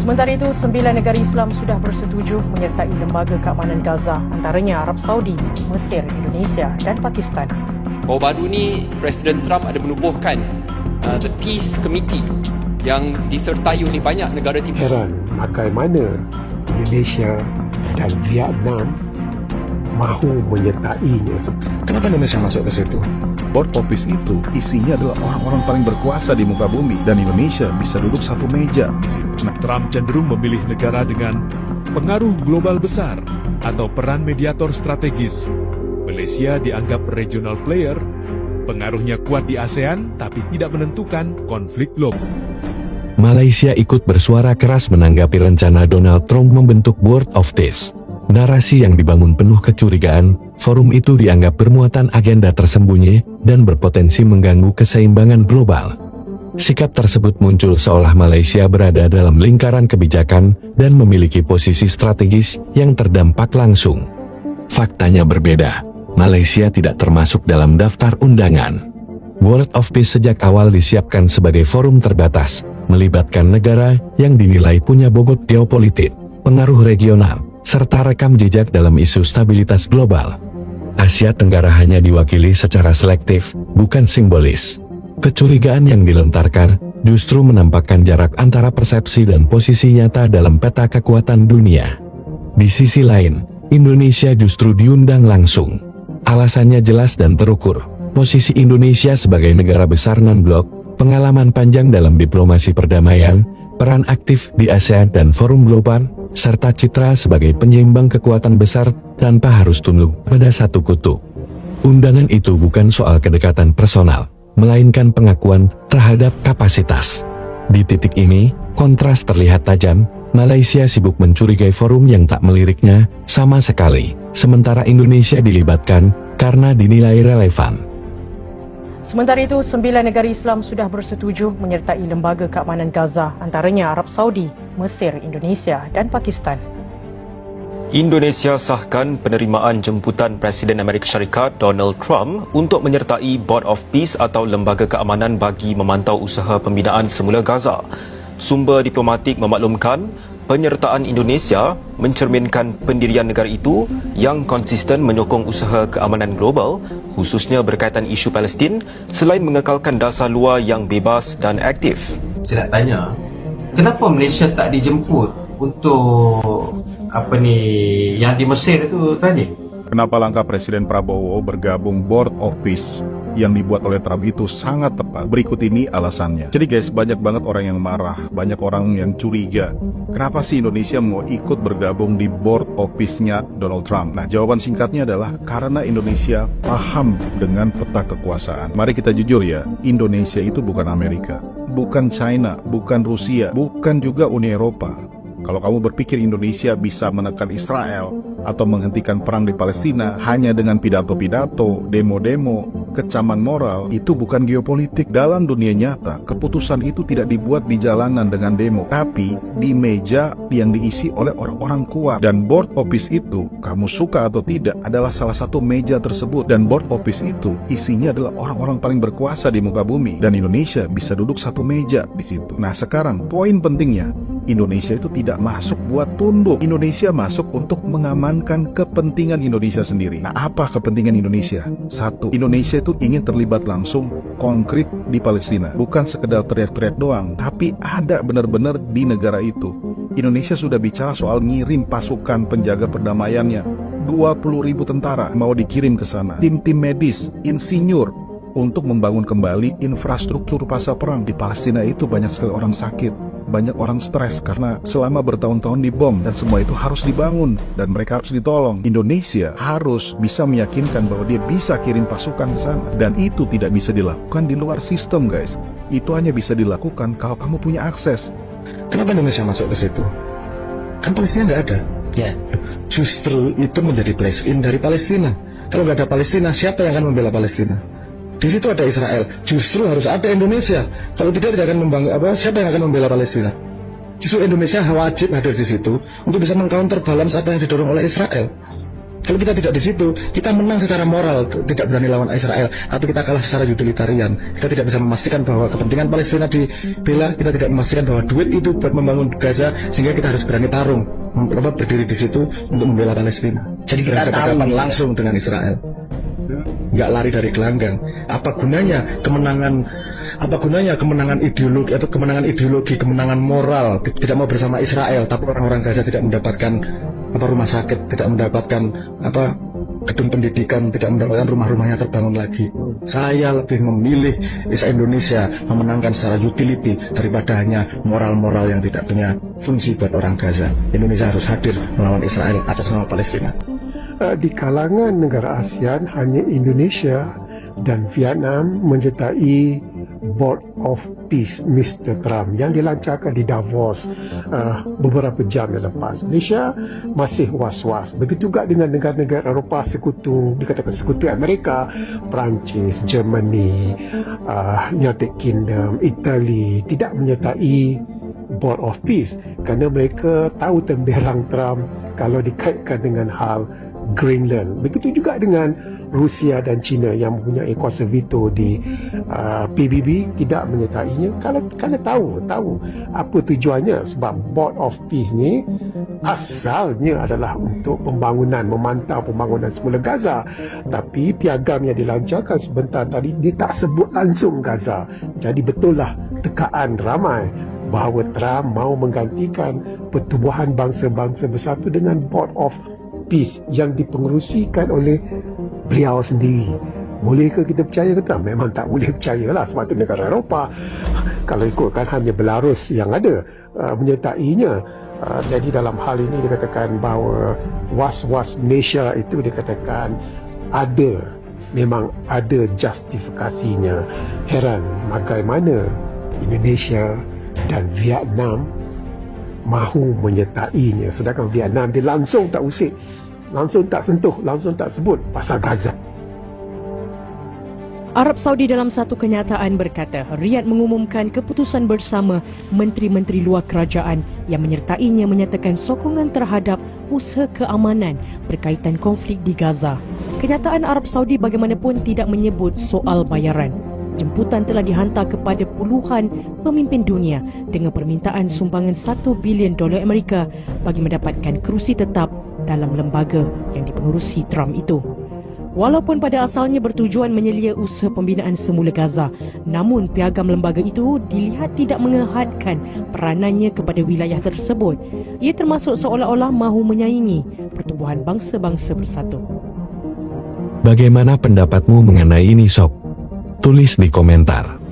Sementara itu, 9 negara Islam sudah bersetuju menyertai Lembaga Keamanan Gaza, antaranya Arab Saudi, Mesir, Indonesia dan Pakistan. Baru-baru ni Presiden Trump ada menubuhkan The Peace Committee yang disertai oleh banyak negara timur. Heran bagaimana Indonesia dan Vietnam mahu menyertainya. Kenapa Indonesia masuk ke situ? Board Office itu isinya adalah orang-orang paling berkuasa di muka bumi dan Indonesia bisa duduk satu meja di situ. Trump cenderung memilih negara dengan pengaruh global besar atau peran mediator strategis. Malaysia dianggap regional player, pengaruhnya kuat di ASEAN tapi tidak menentukan konflik global. Malaysia ikut bersuara keras menanggapi rencana Donald Trump membentuk Board of Peace. Narasi yang dibangun penuh kecurigaan, forum itu dianggap bermuatan agenda tersembunyi dan berpotensi mengganggu keseimbangan global. Sikap tersebut muncul seolah Malaysia berada dalam lingkaran kebijakan dan memiliki posisi strategis yang terdampak langsung. Faktanya berbeda, Malaysia tidak termasuk dalam daftar undangan. Board of Peace sejak awal disiapkan sebagai forum terbatas, melibatkan negara yang dinilai punya bobot geopolitik, pengaruh regional, serta rekam jejak dalam isu stabilitas global. Asia Tenggara hanya diwakili secara selektif, bukan simbolis. Kecurigaan yang dilontarkan justru menampakkan jarak antara persepsi dan posisi nyata dalam peta kekuatan dunia. Di sisi lain, Indonesia justru diundang langsung. Alasannya jelas dan terukur. Posisi Indonesia sebagai negara besar non-blok, pengalaman panjang dalam diplomasi perdamaian, peran aktif di ASEAN dan forum global, serta citra sebagai penyeimbang kekuatan besar tanpa harus tunduk pada satu kutub. Undangan itu bukan soal kedekatan personal, melainkan pengakuan terhadap kapasitas. Di titik ini, kontras terlihat tajam. Malaysia sibuk mencurigai forum yang tak meliriknya sama sekali, sementara Indonesia dilibatkan karena dinilai relevan. Sementara itu, 9 negara Islam sudah bersetuju menyertai Lembaga Keamanan Gaza, antaranya Arab Saudi, Mesir, Indonesia dan Pakistan. Indonesia sahkan penerimaan jemputan Presiden Amerika Syarikat Donald Trump untuk menyertai Board of Peace atau Lembaga Keamanan bagi memantau usaha pembinaan semula Gaza. Sumber diplomatik memaklumkan penyertaan Indonesia mencerminkan pendirian negara itu yang konsisten menyokong usaha keamanan global, khususnya berkaitan isu Palestin, selain mengekalkan dasar luar yang bebas dan aktif. Saya nak tanya, kenapa Malaysia tak dijemput untuk yang di Mesir itu tadi? Kenapa langkah Presiden Prabowo bergabung Board of Peace yang dibuat oleh Trump itu sangat tepat. Berikut ini alasannya. Jadi guys, banyak banget orang yang marah, banyak orang yang curiga. Kenapa sih Indonesia mau ikut bergabung di Board of Peace-nya Donald Trump? Nah, jawaban singkatnya adalah karena Indonesia paham dengan peta kekuasaan. Mari kita jujur ya, Indonesia itu bukan Amerika, bukan China, bukan Rusia, bukan juga Uni Eropa. Kalau kamu berpikir Indonesia bisa menekan Israel atau menghentikan perang di Palestina hanya dengan pidato-pidato, demo-demo, kecaman moral, itu bukan geopolitik. Dalam dunia nyata, keputusan itu tidak dibuat di jalanan dengan demo, tapi di meja yang diisi oleh orang-orang kuat. Dan Board of Peace itu, kamu suka atau tidak, adalah salah satu meja tersebut. Dan Board of Peace itu isinya adalah orang-orang paling berkuasa di muka bumi. Dan Indonesia bisa duduk satu meja di situ. Nah sekarang, poin pentingnya, Indonesia itu tidak masuk buat tunduk. Indonesia masuk untuk mengamankan kepentingan Indonesia sendiri. Nah, apa kepentingan Indonesia? Satu, Indonesia itu ingin terlibat langsung konkret di Palestina. Bukan sekedar teriak-teriak doang, tapi ada benar-benar di negara itu. Indonesia sudah bicara soal ngirim pasukan penjaga perdamaiannya. 20.000 tentara mau dikirim ke sana. Tim-tim medis, insinyur, untuk membangun kembali infrastruktur pasca perang. Di Palestina itu banyak sekali orang sakit, banyak orang stres karena selama bertahun-tahun dibom, dan semua itu harus dibangun dan mereka harus ditolong. Indonesia harus bisa meyakinkan bahwa dia bisa kirim pasukan ke sana, dan itu tidak bisa dilakukan di luar sistem guys. Itu hanya bisa dilakukan kalau kamu punya akses. Kenapa Indonesia masuk ke situ? Kan Palestina nggak ada. Ya. Justru itu menjadi place in dari Palestina. Kalau nggak ada Palestina, siapa yang akan membela Palestina? Di situ ada Israel, justru harus ada Indonesia. Kalau tidak akan siapa yang akan membela Palestina? Justru Indonesia wajib hadir di situ untuk bisa meng-counterbalance apa yang didorong oleh Israel. Kalau kita tidak di situ, kita menang secara moral, tidak berani lawan Israel, tapi kita kalah secara utilitarian. Kita tidak bisa memastikan bahwa kepentingan Palestina dibela, kita tidak memastikan bahwa duit itu buat membangun Gaza, sehingga kita harus berani tarung, berdiri di situ untuk membela Palestina. Jadi kita berhadapan langsung dengan Israel, nggak lari dari gelanggang. Apa gunanya kemenangan ideologi atau kemenangan moral, tidak mau bersama Israel, tapi orang-orang Gaza tidak mendapatkan rumah sakit, tidak mendapatkan gedung pendidikan, tidak mendapatkan rumah-rumahnya terbangun lagi. Saya lebih memilih Indonesia memenangkan secara utility daripada hanya moral-moral yang tidak punya fungsi buat orang Gaza. Indonesia harus hadir melawan Israel atas nama Palestina. Di kalangan negara ASEAN, hanya Indonesia dan Vietnam menyertai Board of Peace Mr. Trump yang dilancarkan di Davos beberapa jam yang lepas. Malaysia masih was-was. Begitu juga dengan negara-negara Eropah sekutu, dikatakan sekutu Amerika, Perancis, Germany, United Kingdom, Itali tidak menyertai Board of Peace kerana mereka tahu temberang Trump kalau dikaitkan dengan hal Greenland. Begitu juga dengan Rusia dan China yang mempunyai kuasa veto di PBB tidak menyertainya kerana tahu apa tujuannya. Sebab Board of Peace ni asalnya adalah untuk memantau pembangunan semula Gaza, tapi piagam yang dilancarkan sebentar tadi dia tak sebut langsung Gaza. Jadi betul lah tekaan ramai bahawa Trump mahu menggantikan Pertubuhan Bangsa-Bangsa Bersatu dengan Board of Peace yang dipengerusikan oleh beliau sendiri. Bolehkah kita percaya ke Trump? Memang tak boleh percayalah, sebab itu negara Eropah kalau ikutkan hanya Belarus yang ada menyertainya. Jadi dalam hal ini dikatakan bahawa was-was Malaysia itu dikatakan memang ada justifikasinya. Heran bagaimana Indonesia dan Vietnam mahu menyertainya, sedangkan Vietnam dia langsung tak usik, langsung tak sentuh, langsung tak sebut pasal Gaza. Arab Saudi dalam satu kenyataan berkata Riyadh mengumumkan keputusan bersama menteri-menteri luar kerajaan yang menyertainya menyatakan sokongan terhadap usaha keamanan berkaitan konflik di Gaza. Kenyataan Arab Saudi bagaimanapun tidak menyebut soal bayaran. Jemputan telah dihantar kepada puluhan pemimpin dunia dengan permintaan sumbangan $1 bilion Amerika bagi mendapatkan kerusi tetap dalam lembaga yang dipengerusi Trump itu. Walaupun pada asalnya bertujuan menyelia usaha pembinaan semula Gaza, namun piagam lembaga itu dilihat tidak mengehadkan peranannya kepada wilayah tersebut. Ia termasuk seolah-olah mahu menyaingi Pertubuhan Bangsa-Bangsa Bersatu. Bagaimana pendapatmu mengenai ini, Sob? Tulis di komentar.